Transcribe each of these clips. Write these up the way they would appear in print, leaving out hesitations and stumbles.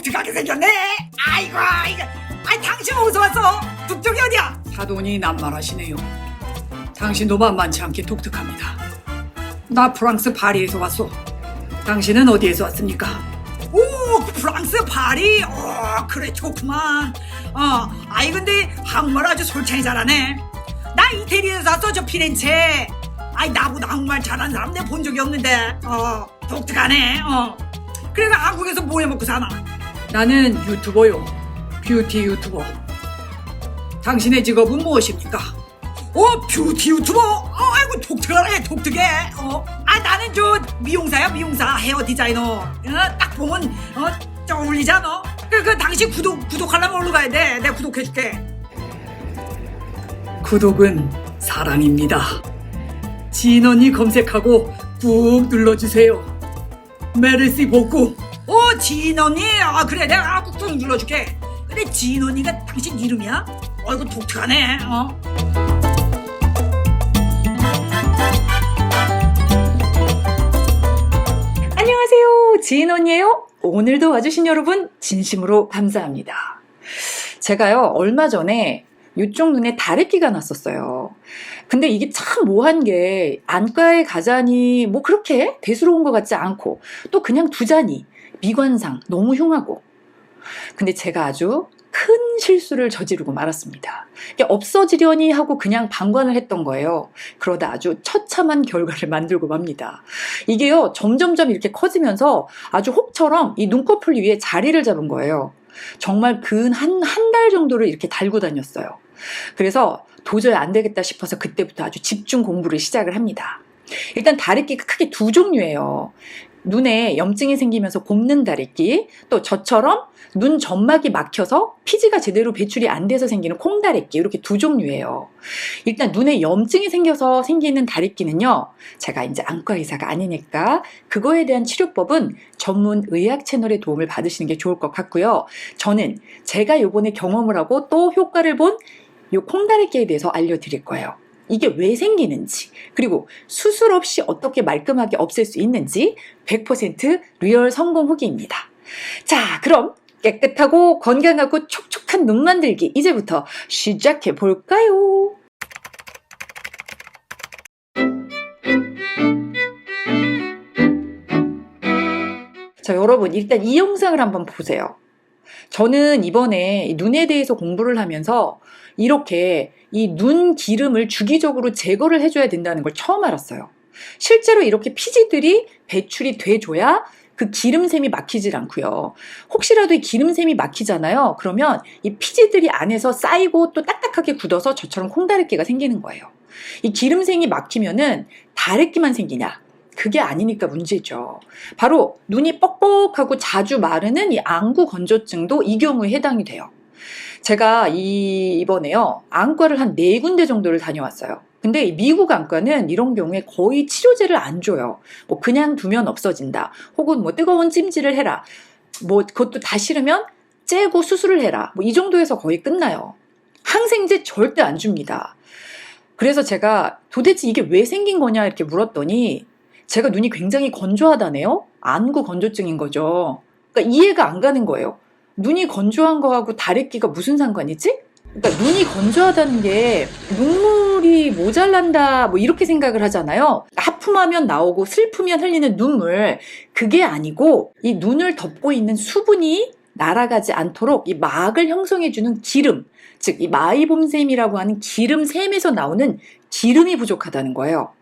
독특하게 생겼네. 아이고, 아이 당신 어디서 왔어? 북쪽이 어디야? 사돈이 낱말하시네요. 당신도 만만치 않게 독특합니다. 나 프랑스 파리에서 왔소. 당신은 어디에서 왔습니까? 오, 프랑스 파리. 그래 좋구만. 아이 근데 한국말 아주 솔창이 잘하네. 나 이태리에서 왔어, 저 피렌체. 아이 나보다 한국말 잘하는 사람 내가 본 적이 없는데. 독특하네. 그래서 한국에서 뭐 해먹고 사나? 나는 유튜버요. 뷰티 유튜버. 당신의 직업은 무엇입니까? 뷰티 유튜버? 아이고 독특하네, 독특해. 나는 저 미용사야, 미용사. 헤어 디자이너. 딱 보면 어울리지 않아? 그 당신 구독하려면 어디로 가야 돼? 내가 구독해줄게. 구독은 사랑입니다. 지인 언니 검색하고 꾹 눌러주세요. 메르시 복구. 지인 언니. 그래 내가 꾹꾹 눌러줄게. 근데 지인 언니가 당신 이름이야? 이거 독특하네. 안녕하세요, 지인 언니예요. 오늘도 와주신 여러분 진심으로 감사합니다. 제가요 얼마 전에 이쪽 눈에 다래끼가 났었어요. 근데 이게 참 묘한 게 안과에 가자니 뭐 그렇게 대수로운 것 같지 않고 또 그냥 두자니 미관상 너무 흉하고, 근데 제가 아주 큰 실수를 저지르고 말았습니다. 이게 없어지려니 하고 그냥 방관을 했던 거예요. 그러다 아주 처참한 결과를 만들고 맙니다. 이게요 점점점 이렇게 커지면서 아주 혹처럼 이 눈꺼풀 위에 자리를 잡은 거예요. 정말 근 한 달 정도를 이렇게 달고 다녔어요. 그래서 도저히 안 되겠다 싶어서 그때부터 아주 집중 공부를 시작을 합니다. 일단 다래끼가 크게 두 종류예요. 눈에 염증이 생기면서 곱는 다래끼, 또 저처럼 눈 점막이 막혀서 피지가 제대로 배출이 안 돼서 생기는 콩다래끼, 이렇게 두 종류예요. 일단 눈에 염증이 생겨서 생기는 다래끼는요, 제가 이제 안과 의사가 아니니까 그거에 대한 치료법은 전문 의학 채널의 도움을 받으시는 게 좋을 것 같고요. 저는 제가 요번에 경험을 하고 또 효과를 본 요 콩다래끼에 대해서 알려드릴 거예요. 이게 왜 생기는지, 그리고 수술 없이 어떻게 말끔하게 없앨 수 있는지 100% 리얼 성공 후기입니다. 자, 그럼 깨끗하고 건강하고 촉촉한 눈 만들기 이제부터 시작해 볼까요? 자, 여러분 일단 이 영상을 한번 보세요. 저는 이번에 눈에 대해서 공부를 하면서 이렇게 이 눈 기름을 주기적으로 제거를 해줘야 된다는 걸 처음 알았어요. 실제로 이렇게 피지들이 배출이 돼줘야 그 기름샘이 막히질 않고요. 혹시라도 이 기름샘이 막히잖아요. 그러면 이 피지들이 안에서 쌓이고 또 딱딱하게 굳어서 저처럼 콩다래끼가 생기는 거예요. 이 기름샘이 막히면은 다래끼만 생기냐? 그게 아니니까 문제죠. 바로 눈이 뻑뻑하고 자주 마르는 이 안구 건조증도 이 경우에 해당이 돼요. 제가 이번에요 안과를 한 4군데 정도를 다녀왔어요. 근데 미국 안과는 이런 경우에 거의 치료제를 안 줘요. 뭐 그냥 두면 없어진다, 혹은 뭐 뜨거운 찜질을 해라, 뭐 그것도 다 싫으면 째고 수술을 해라, 뭐 이 정도에서 거의 끝나요. 항생제 절대 안 줍니다. 그래서 제가 도대체 이게 왜 생긴 거냐 이렇게 물었더니 제가 눈이 굉장히 건조하다네요. 안구 건조증인 거죠. 그러니까 이해가 안 가는 거예요. 눈이 건조한 거하고 다래끼가 무슨 상관이지? 그러니까 눈이 건조하다는 게 눈물이 모자란다 뭐 이렇게 생각을 하잖아요. 하품하면 나오고 슬프면 흘리는 눈물, 그게 아니고 이 눈을 덮고 있는 수분이 날아가지 않도록 이 막을 형성해주는 기름, 즉 이 마이봄샘이라고 하는 기름샘에서 나오는 기름이 부족하다는 거예요.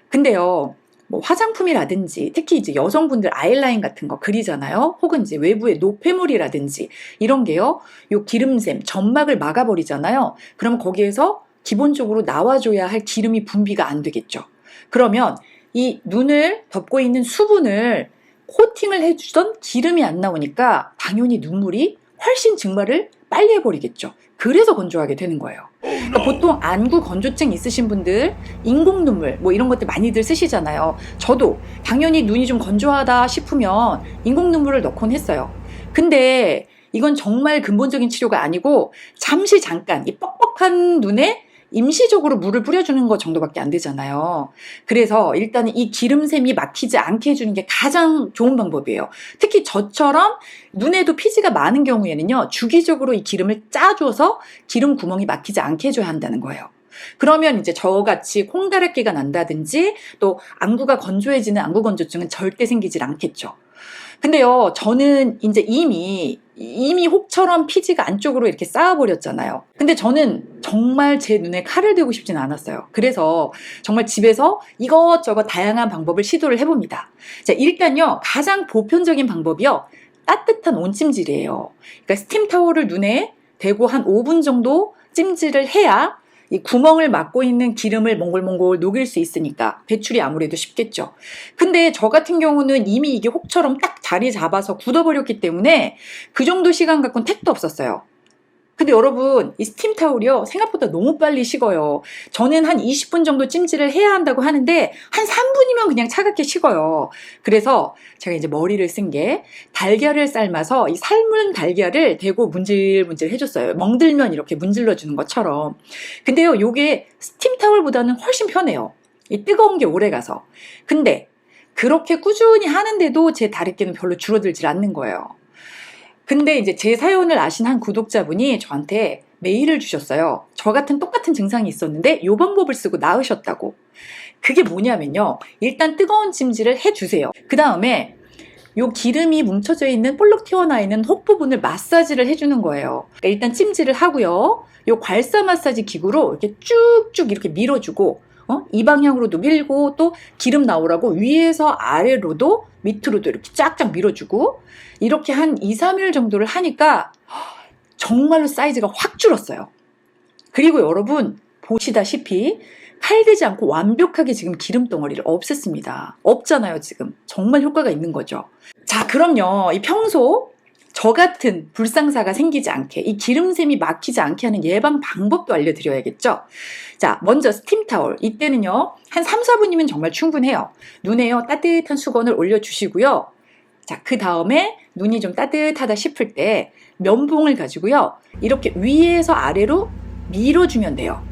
근데요, 뭐 화장품이라든지 특히 이제 여성분들 아이라인 같은 거 그리잖아요. 혹은 이제 외부에 노폐물이라든지 이런 게요, 요 기름샘, 점막을 막아버리잖아요. 그럼 거기에서 기본적으로 나와줘야 할 기름이 분비가 안 되겠죠. 그러면 이 눈을 덮고 있는 수분을 코팅을 해주던 기름이 안 나오니까 당연히 눈물이 훨씬 증발을 빨리 해버리겠죠. 그래서 건조하게 되는 거예요. 그러니까 보통 안구 건조증 있으신 분들 인공 눈물 뭐 이런 것들 많이들 쓰시잖아요. 저도 당연히 눈이 좀 건조하다 싶으면 인공 눈물을 넣곤 했어요. 근데 이건 정말 근본적인 치료가 아니고 잠시 잠깐 이 뻑뻑한 눈에 임시적으로 물을 뿌려주는 것 정도밖에 안 되잖아요. 그래서 일단 이 기름샘이 막히지 않게 해주는 게 가장 좋은 방법이에요. 특히 저처럼 눈에도 피지가 많은 경우에는요, 주기적으로 이 기름을 짜줘서 기름 구멍이 막히지 않게 해줘야 한다는 거예요. 그러면 이제 저같이 콩다랫기가 난다든지 또 안구가 건조해지는 안구 건조증은 절대 생기질 않겠죠. 근데요, 저는 이제 이미 혹처럼 피지가 안쪽으로 이렇게 쌓아버렸잖아요. 근데 저는 정말 제 눈에 칼을 대고 싶진 않았어요. 그래서 정말 집에서 이것저것 다양한 방법을 시도를 해봅니다. 자, 일단요, 가장 보편적인 방법이요, 따뜻한 온찜질이에요. 그러니까 스팀 타월을 눈에 대고 한 5분 정도 찜질을 해야 이 구멍을 막고 있는 기름을 몽골몽골 녹일 수 있으니까 배출이 아무래도 쉽겠죠. 근데 저 같은 경우는 이미 이게 혹처럼 딱 자리 잡아서 굳어버렸기 때문에 그 정도 시간 갖고는 택도 없었어요. 근데 여러분, 이 스팀 타올이요, 생각보다 너무 빨리 식어요. 저는 한 20분 정도 찜질을 해야 한다고 하는데 한 3분이면 그냥 차갑게 식어요. 그래서 제가 이제 머리를 쓴 게 달걀을 삶아서 이 삶은 달걀을 대고 문질문질 해줬어요. 멍들면 이렇게 문질러 주는 것처럼. 근데요, 요게 스팀 타올보다는 훨씬 편해요. 이 뜨거운 게 오래 가서. 근데 그렇게 꾸준히 하는데도 제 다래끼는 별로 줄어들질 않는 거예요. 근데 이제 제 사연을 아신 한 구독자분이 저한테 메일을 주셨어요. 저 같은 똑같은 증상이 있었는데 이 방법을 쓰고 나으셨다고. 그게 뭐냐면요, 일단 뜨거운 찜질을 해주세요. 그 다음에 요 기름이 뭉쳐져 있는 볼록 튀어나와 있는 혹 부분을 마사지를 해주는 거예요. 그러니까 일단 찜질을 하고요, 요 괄사 마사지 기구로 이렇게 쭉쭉 이렇게 밀어주고, 이 방향으로도 밀고, 또 기름 나오라고 위에서 아래로도 밑으로도 이렇게 쫙쫙 밀어주고, 이렇게 한 2, 3일 정도를 하니까 정말로 사이즈가 확 줄었어요. 그리고 여러분 보시다시피 칼대지 않고 완벽하게 지금 기름 덩어리를 없앴습니다. 없잖아요, 지금. 정말 효과가 있는 거죠. 자, 그럼요, 이 평소 저 같은 불상사가 생기지 않게, 이 기름샘이 막히지 않게 하는 예방 방법도 알려드려야겠죠. 자, 먼저 스팀 타월. 이때는요, 한 3, 4분이면 정말 충분해요. 눈에요, 따뜻한 수건을 올려주시고요. 자, 그 다음에 눈이 좀 따뜻하다 싶을 때 면봉을 가지고요, 이렇게 위에서 아래로 밀어주면 돼요.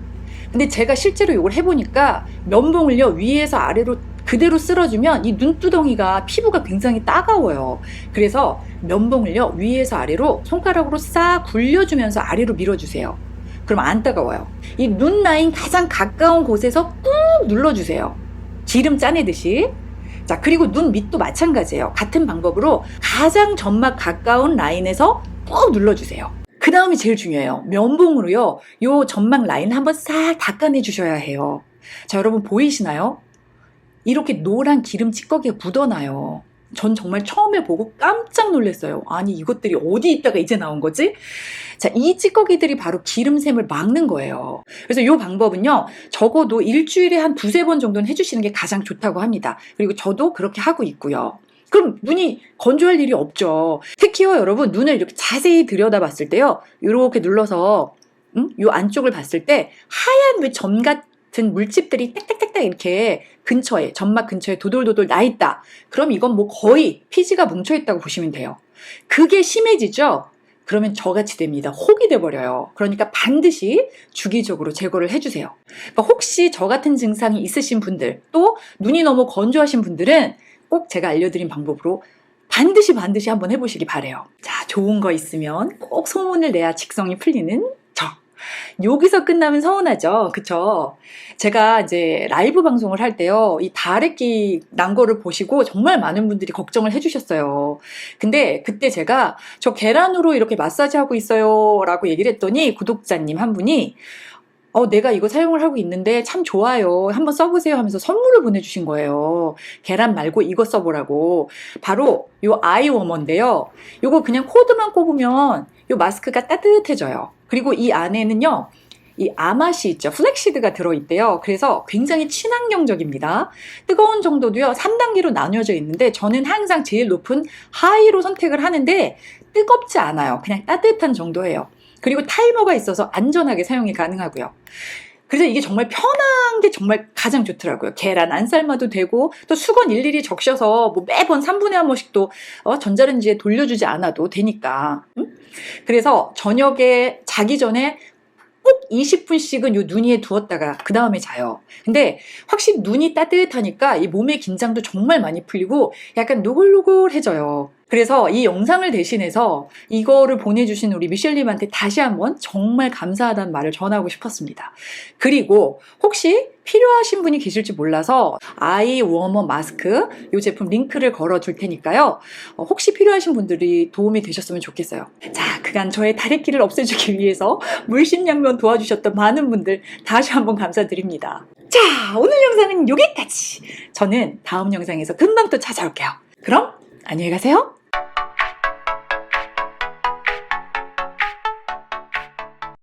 근데 제가 실제로 이걸 해보니까 면봉을요, 위에서 아래로 그대로 쓸어주면 이 눈두덩이가, 피부가 굉장히 따가워요. 그래서 면봉을요, 위에서 아래로 손가락으로 싹 굴려주면서 아래로 밀어주세요. 그럼 안 따가워요. 이 눈 라인 가장 가까운 곳에서 꾹 눌러주세요. 기름 짜내듯이. 자, 그리고 눈 밑도 마찬가지예요. 같은 방법으로 가장 점막 가까운 라인에서 꾹 눌러주세요. 그 다음이 제일 중요해요. 면봉으로요, 요 점막 라인 한번 싹 닦아내 주셔야 해요. 자, 여러분 보이시나요? 이렇게 노란 기름 찌꺼기가 묻어나요. 전 정말 처음에 보고 깜짝 놀랐어요. 아니, 이것들이 어디 있다가 이제 나온 거지? 자, 이 찌꺼기들이 바로 기름샘을 막는 거예요. 그래서 이 방법은요, 적어도 일주일에 한 2, 3번 정도는 해주시는 게 가장 좋다고 합니다. 그리고 저도 그렇게 하고 있고요. 그럼 눈이 건조할 일이 없죠. 특히요, 여러분, 눈을 이렇게 자세히 들여다봤을 때요, 이렇게 눌러서 요 안쪽을 봤을 때 하얀 왜 점 같은 물집들이 딱딱딱딱 이렇게 근처에, 점막 근처에 도돌도돌 나 있다. 그럼 이건 뭐 거의 피지가 뭉쳐있다고 보시면 돼요. 그게 심해지죠? 그러면 저같이 됩니다. 혹이 돼버려요. 그러니까 반드시 주기적으로 제거를 해주세요. 그러니까 혹시 저 같은 증상이 있으신 분들, 또 눈이 너무 건조하신 분들은 꼭 제가 알려드린 방법으로 반드시 한번 해보시기 바래요. 자, 좋은 거 있으면 꼭 소문을 내야 직성이 풀리는 저. 여기서 끝나면 서운하죠. 그쵸? 제가 이제 라이브 방송을 할 때요, 이 다래끼 난 거를 보시고 정말 많은 분들이 걱정을 해주셨어요. 근데 그때 제가 저 계란으로 이렇게 마사지하고 있어요 라고 얘기를 했더니 구독자님 한 분이 내가 이거 사용을 하고 있는데 참 좋아요. 한번 써보세요 하면서 선물을 보내주신 거예요. 계란 말고 이거 써보라고. 바로 요 아이워머인데요. 요거 그냥 코드만 꼽으면 요 마스크가 따뜻해져요. 그리고 이 안에는요, 이 아맛이 있죠. 플렉시드가 들어있대요. 그래서 굉장히 친환경적입니다. 뜨거운 정도도요, 3단계로 나뉘어져 있는데 저는 항상 제일 높은 하이로 선택을 하는데 뜨겁지 않아요. 그냥 따뜻한 정도예요. 그리고 타이머가 있어서 안전하게 사용이 가능하고요. 그래서 이게 정말 편한 게 정말 가장 좋더라고요. 계란 안 삶아도 되고, 또 수건 일일이 적셔서 뭐 매번 3분에 한 번씩 또 전자레인지에 돌려주지 않아도 되니까. 그래서 저녁에 자기 전에 꼭 20분씩은 요 눈 위에 두었다가 그 다음에 자요. 근데 확실히 눈이 따뜻하니까 이 몸의 긴장도 정말 많이 풀리고 약간 노골노골해져요. 그래서 이 영상을 대신해서 이거를 보내주신 우리 미셸님한테 다시 한번 정말 감사하다는 말을 전하고 싶었습니다. 그리고 혹시 필요하신 분이 계실지 몰라서 아이 워머 마스크 이 제품 링크를 걸어 둘 테니까요. 혹시 필요하신 분들이 도움이 되셨으면 좋겠어요. 자, 그간 저의 다래끼를 없애주기 위해서 물심양면 도와주셨던 많은 분들 다시 한번 감사드립니다. 자, 오늘 영상은 여기까지. 저는 다음 영상에서 금방 또 찾아올게요. 그럼 안녕히 가세요.